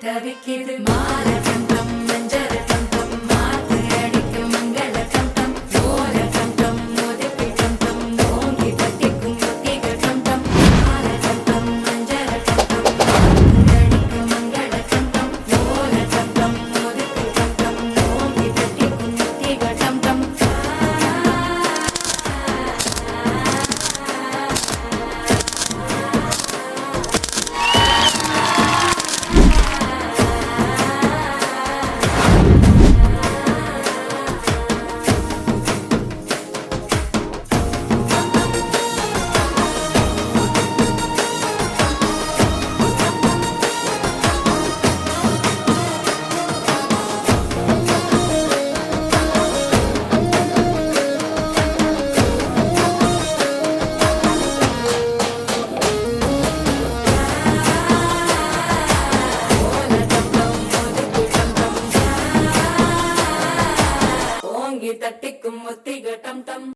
தவிக்கிது மால கண்டம் மஞ்சள் கண்டம் மாத்து அடிக்கும் மங்கள கண்டம் ஓர கண்டம் மோதிப்பி கண்டம் ஓங்கி தட்டிக்கும் முத்திக கண்டம் மால கண்டம் மஞ்சள் கண்டம் மாத்து அடிக்கும் மங்கள கண்டம் ஓர கண்டம் மோதிப்பி கண்டம் ஓங்கி தட்டிக்கும் முத்திக கண்டம் தட்டிக்கும் முத்திக டம் டம்